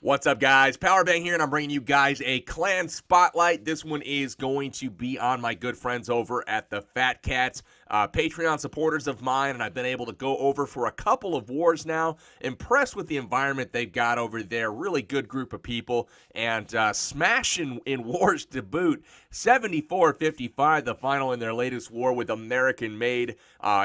What's up, guys? Powerbang here, and I'm bringing you guys a clan spotlight. This one is going to be on my good friends over at the Phatkatz, Patreon supporters of mine, and I've been able to go over for a couple of wars now. Impressed with the environment they've got over there. Really good group of people, and smashing in wars to boot. 74-55, the final in their latest war with American Made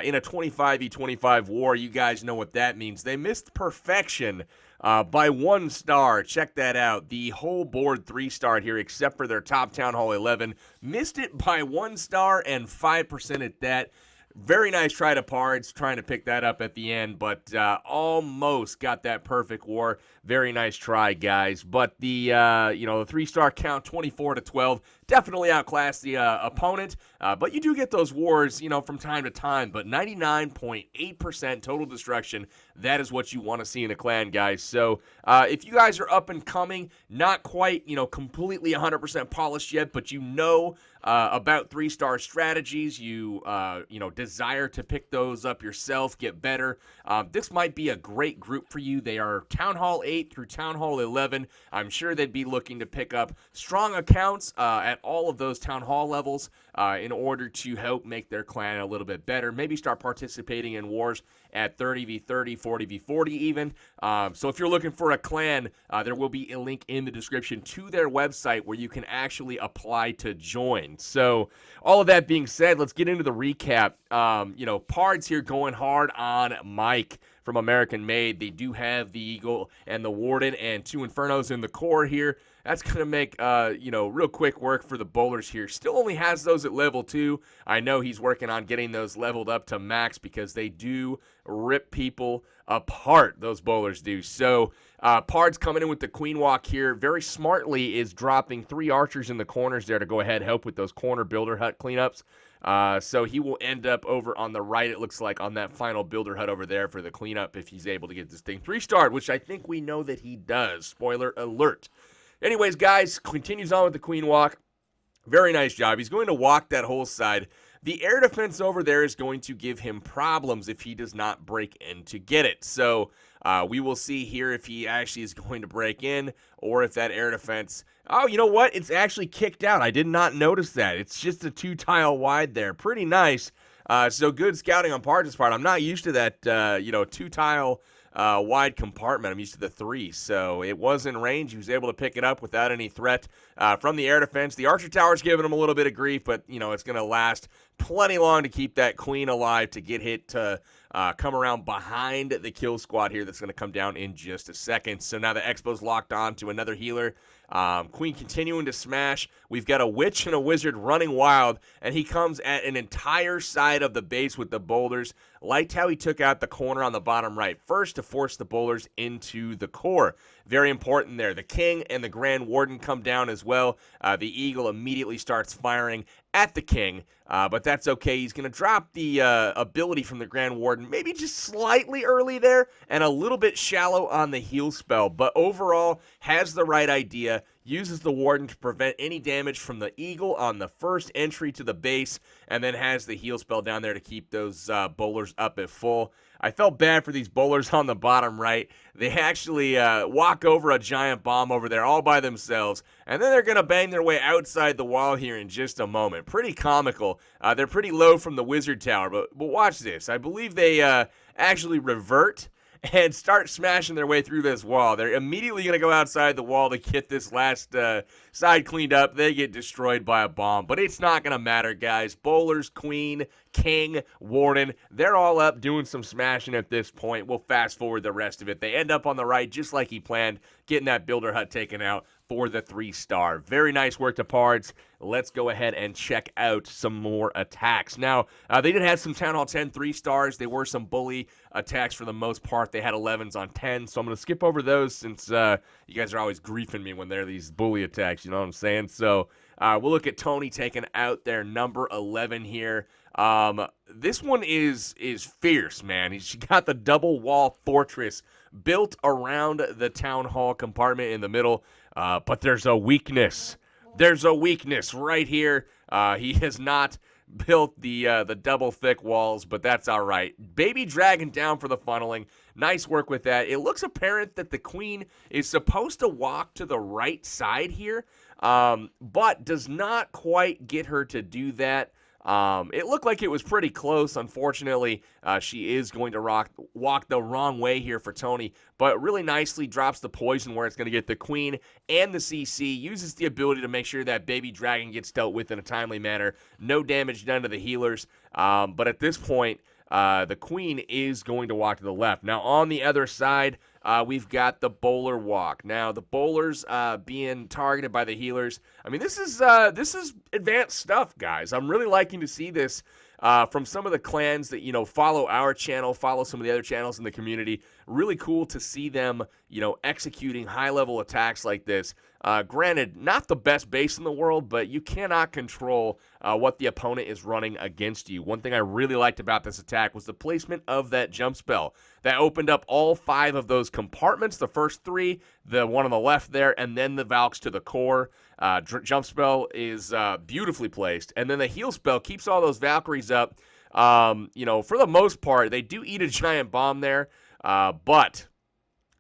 in a 25v25 war. You guys know what that means. They missed perfection by 1 star. Check that out. The whole board 3-star here, except for their top Town Hall 11. Missed it by 1 star and 5% at that. Very nice try to Pards, trying to pick that up at the end, but almost got that perfect war. Very nice try, guys. But the the 3-star count, 24-12, definitely outclassed the opponent. But you do get those wars, from time to time. But 99.8% total destruction. That is what you want to see in a clan, guys. So if you guys are up and coming, not quite, completely 100% polished yet, but about 3-star strategies, you desire to pick those up yourself, get better. This might be a great group for you. They are Town Hall 8 through Town Hall 11. I'm sure they'd be looking to pick up strong accounts at all of those Town Hall levels in order to help make their clan a little bit better. Maybe start participating in wars at 30v30, 40v40 even. So if you're looking for a clan, there will be a link in the description to their website where you can actually apply to join. So all of that being said, let's get into the recap. Pards here going hard on Mike from American Made. They do have the Eagle and the Warden and 2 Infernos in the core here. That's going to make, real quick work for the bowlers here. Still only has those at level 2. I know he's working on getting those leveled up to max because they do rip people apart, those bowlers do. So Pards coming in with the Queen Walk here. Very smartly is dropping 3 archers in the corners there to go ahead and help with those corner builder hut cleanups. So he will end up over on the right, it looks like, on that final builder hut over there for the cleanup if he's able to get this thing 3-starred, which I think we know that he does. Spoiler alert. Anyways, guys, continues on with the Queen Walk. Very nice job. He's going to walk that whole side. The air defense over there is going to give him problems if he does not break in to get it. So we will see here if he actually is going to break in or if that air defense... Oh, you know what? It's actually kicked out. I did not notice that. It's just a 2-tile wide there. Pretty nice. So good scouting on Pards' part. I'm not used to that, 2-tile wide compartment. I'm used to the 3, so it was in range. He was able to pick it up without any threat from the air defense. The archer tower's giving him a little bit of grief, but, it's going to last plenty long to keep that queen alive to get hit to come around behind the kill squad here that's going to come down in just a second. So now the Expo's locked on to another healer. Queen continuing to smash. We've got a witch and a wizard running wild, and he comes at an entire side of the base with the boulders. Liked how he took out the corner on the bottom right first to force the boulders into the core. Very important there. The King and the Grand Warden come down as well. The Eagle immediately starts firing at the King, but that's okay. He's going to drop the ability from the Grand Warden, maybe just slightly early there, and a little bit shallow on the heal spell, but overall has the right idea. Uses the Warden to prevent any damage from the Eagle on the first entry to the base, and then has the heal spell down there to keep those bowlers up at full. I felt bad for these bowlers on the bottom right. They actually walk over a giant bomb over there all by themselves, and then they're going to bang their way outside the wall here in just a moment. Pretty comical. They're pretty low from the wizard tower, but watch this. I believe they actually revert and start smashing their way through this wall. They're immediately going to go outside the wall to get this last side cleaned up. They get destroyed by a bomb, but it's not going to matter, guys. Bowlers, Queen, King, Warden, they're all up doing some smashing at this point. We'll fast forward the rest of it. They end up on the right just like he planned, getting that builder hut taken out for the 3-star. Very nice work to Pards. Let's go ahead and check out some more attacks. Now, they did have some Town Hall 10 3-stars. They were some bully attacks for the most part. They had 11s on 10, so I'm going to skip over those since you guys are always griefing me when they're these bully attacks, you know what I'm saying? So we'll look at Tony taking out their number 11 here. This one is fierce, man. He's got the double wall fortress built around the town hall compartment in the middle, but there's a weakness. There's a weakness right here. He has not built the double thick walls, but that's all right. Baby Dragon down for the funneling. Nice work with that. It looks apparent that the queen is supposed to walk to the right side here, but does not quite get her to do that. It looked like it was pretty close. Unfortunately, she is going to walk the wrong way here for Tony, but really nicely drops the poison where it's going to get the queen and the CC, uses the ability to make sure that Baby Dragon gets dealt with in a timely manner. No damage done to the healers, but at this point, the queen is going to walk to the left. Now, on the other side, we've got the bowler walk. Now, the bowlers being targeted by the healers. I mean, this is advanced stuff, guys. I'm really liking to see this from some of the clans that, follow our channel, follow some of the other channels in the community. Really cool to see them, executing high-level attacks like this. Granted, not the best base in the world, but you cannot control what the opponent is running against you. One thing I really liked about this attack was the placement of that jump spell. That opened up all 5 of those compartments, the first 3, the one on the left there, and then the Valks to the core. Jump spell is beautifully placed. And then the heal spell keeps all those Valkyries up. For the most part, they do eat a giant bomb there, but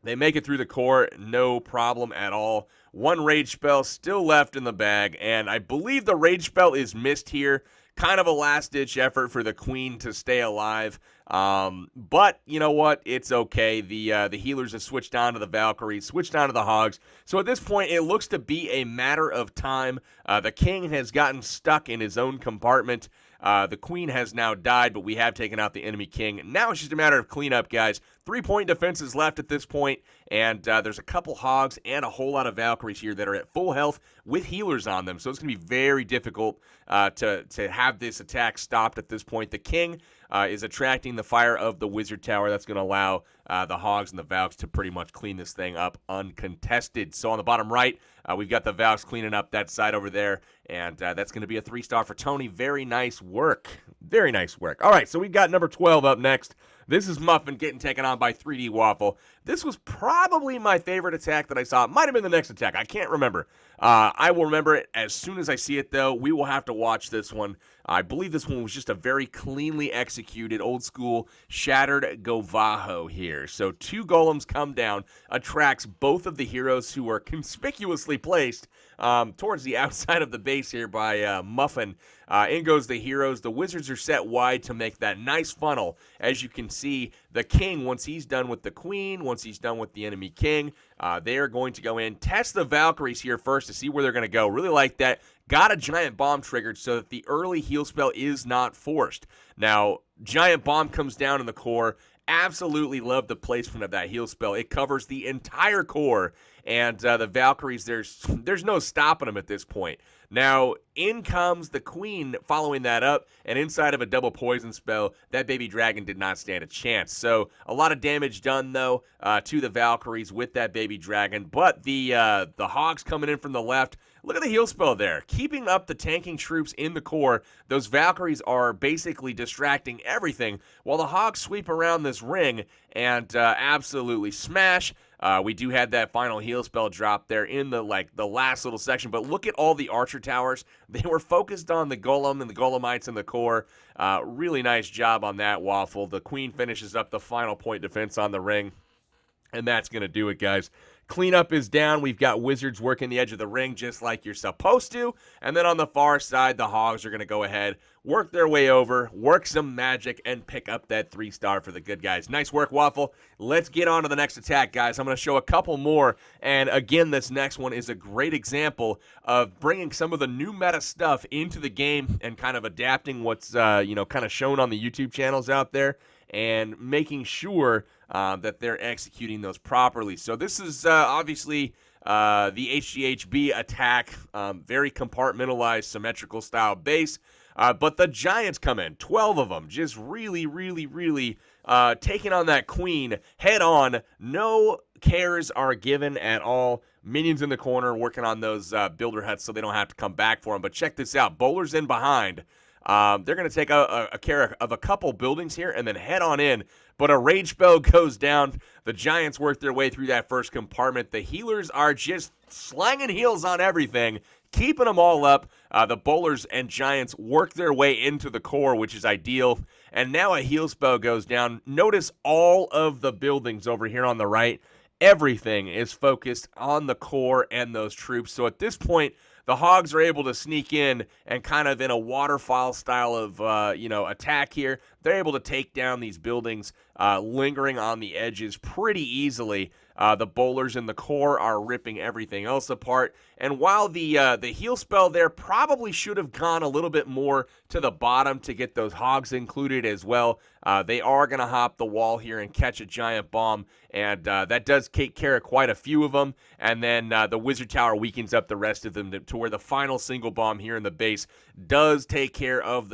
they make it through the core, no problem at all. 1 rage spell still left in the bag, and I believe the rage spell is missed here. Kind of a last-ditch effort for the queen to stay alive. But you know what? It's okay. The healers have switched on to the Valkyries, switched on to the Hogs. So at this point, it looks to be a matter of time. The king has gotten stuck in his own compartment. The queen has now died, but we have taken out the enemy king. Now it's just a matter of cleanup, guys. 3-point defenses left at this point, and there's a couple Hogs and a whole lot of Valkyries here that are at full health with healers on them. So it's going to be very difficult to have this attack stopped at this point. The king is attracting the fire of the wizard tower. That's going to allow the Hogs and the Valks to pretty much clean this thing up uncontested. So on the bottom right, we've got the Valks cleaning up that side over there, and that's going to be a 3-star for Tony. Very nice work. Very nice work. All right, so we've got number 12 up next. This is Muffin getting taken on by 3D Waffle. This was probably my favorite attack that I saw. It might have been the next attack. I can't remember. I will remember it as soon as I see it, though. We will have to watch this one. I believe this one was just a very cleanly executed, old-school, shattered GoVaHo here. So 2 golems come down, attracts both of the heroes who are conspicuously placed towards the outside of the base here by Muffin. In goes the heroes. The wizards are set wide to make that nice funnel. As you can see, the king, once he's done with the queen, once he's done with the enemy king, they are going to go in, test the Valkyries here first to see where they're going to go. Really like that. Got a giant bomb triggered so that the early heal spell is not forced. Now, giant bomb comes down in the core. Absolutely love the placement of that heal spell. It covers the entire core, and the Valkyries, there's no stopping them at this point. Now, in comes the queen following that up, and inside of a double poison spell, that baby dragon did not stand a chance. So, a lot of damage done, though, to the Valkyries with that baby dragon, but the Hogs coming in from the left. Look at the heal spell there. Keeping up the tanking troops in the core, those Valkyries are basically distracting everything while the Hogs sweep around this ring and absolutely smash. We do have that final heal spell drop there in the last little section, but look at all the archer towers. They were focused on the golem and the golemites in the core. Really nice job on that, Waffle. The queen finishes up the final point defense on the ring, and that's going to do it, guys. Cleanup is down. We've got wizards working the edge of the ring just like you're supposed to. And then on the far side, the Hogs are going to go ahead, work their way over, work some magic, and pick up that 3-star for the good guys. Nice work, Waffle. Let's get on to the next attack, guys. I'm going to show a couple more. And again, this next one is a great example of bringing some of the new meta stuff into the game and kind of adapting what's, kind of shown on the YouTube channels out there and making sure that they're executing those properly. So this is obviously the HGHB attack, very compartmentalized, symmetrical style base. But the Giants come in, 12 of them, just really, really, really taking on that queen head on. No cares are given at all. Minions in the corner working on those builder huts so they don't have to come back for them. But check this out. Bowlers in behind. They're going to take a care of a couple buildings here and then head on in. But a rage spell goes down. The Giants work their way through that first compartment. The healers are just slanging heals on everything, keeping them all up. The bowlers and giants work their way into the core, which is ideal. And now a heal spell goes down. Notice all of the buildings over here on the right. Everything is focused on the core and those troops. So at this point, the Hogs are able to sneak in and kind of in a waterfall style of, attack here. They're able to take down these buildings, lingering on the edges pretty easily. The bowlers in the core are ripping everything else apart. And while the heal spell there probably should have gone a little bit more to the bottom to get those Hogs included as well, they are going to hop the wall here and catch a giant bomb. And that does take care of quite a few of them. And then the Wizard Tower weakens up the rest of them to where the final single bomb here in the base does take care of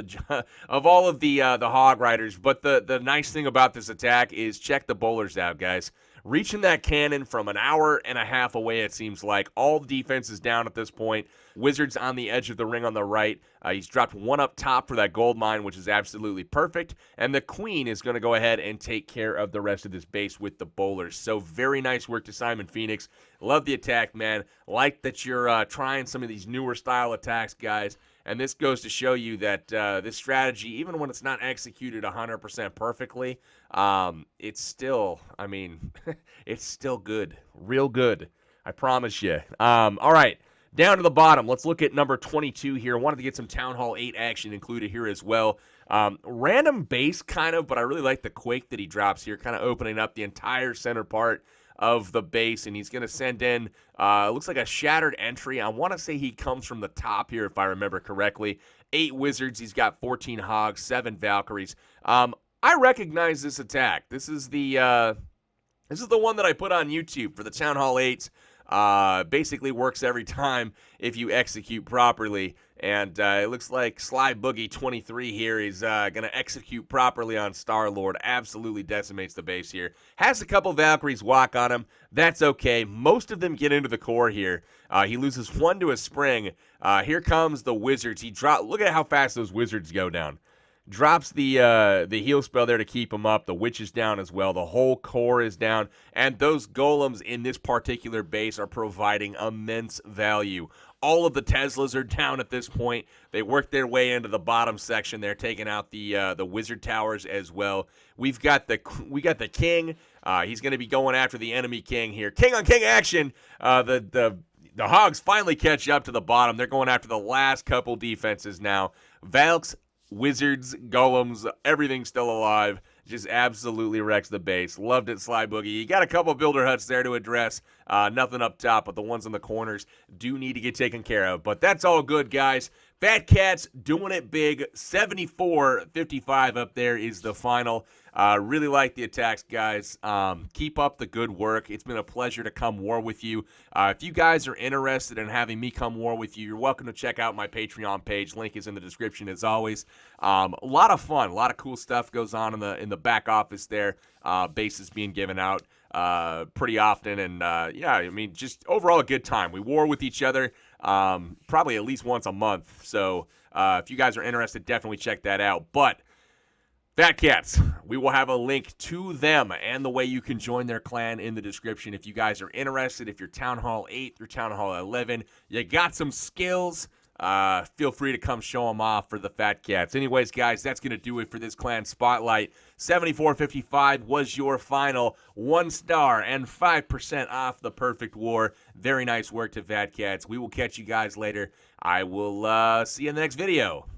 of all of the Hog Riders. But the nice thing about this attack is check the bowlers out, guys. Reaching that cannon from an hour and a half away, it seems like. All the defense is down at this point. Wizards on the edge of the ring on the right. He's dropped one up top for that gold mine, which is absolutely perfect. And the Queen is going to go ahead and take care of the rest of this base with the bowlers. So very nice work to Simon Phoenix. Love the attack, man. Like that you're trying some of these newer style attacks, guys. And this goes to show you that this strategy, even when it's not executed 100% perfectly, it's still, it's still good. Real good. I promise you. All right. Down to the bottom. Let's look at number 22 here. I wanted to get some Town Hall 8 action included here as well. Random base, kind of, but I really like the Quake that he drops here, kind of opening up the entire center part of the base, and he's going to send in, looks like a shattered entry. I want to say he comes from the top here, if I remember correctly. 8 Wizards. He's got 14 Hogs, 7 Valkyries. I recognize this attack. This is the one that I put on YouTube for the Town Hall 8s. Basically works every time if you execute properly. And it looks like Sly Boogie 23 here is going to execute properly on Star-Lord. Absolutely decimates the base here. Has a couple Valkyries walk on him. That's okay. Most of them get into the core here. He loses 1 to a spring. Here comes the Wizards. Look at how fast those Wizards go down. Drops the heal spell there to keep him up. The Witch is down as well. The whole core is down. And those golems in this particular base are providing immense value. All of the Teslas are down at this point. They work their way into the bottom section. They're taking out the Wizard Towers as well. We got the King. He's going to be going after the enemy King here. King on King action. The Hogs finally catch up to the bottom. They're going after the last couple defenses now. Valks, Wizards, Golems, everything's still alive. Just absolutely wrecks the base. Loved it, Sly Boogie. You got a couple builder huts there to address. Nothing up top, but the ones in the corners do need to get taken care of. But that's all good, guys. Phatkatz doing it big. 74-55 up there is the final. Really like the attacks, guys. Keep up the good work. It's been a pleasure to come war with you. If you guys are interested in having me come war with you, you're welcome to check out my Patreon page. Link is in the description as always. A lot of fun. A lot of cool stuff goes on in the back office there. Bases being given out pretty often. And, just overall a good time. We war with each other probably at least once a month. So if you guys are interested, definitely check that out. But Phatkatz, we will have a link to them and the way you can join their clan in the description if you guys are interested. If you're Town Hall 8 through Town Hall 11, you got some skills, feel free to come show them off for the Phatkatz. Anyways, guys, that's going to do it for this clan spotlight. 74-55 was your final. 1 star and 5% off the perfect war. Very nice work to Phatkatz. We will catch you guys later. I will see you in the next video.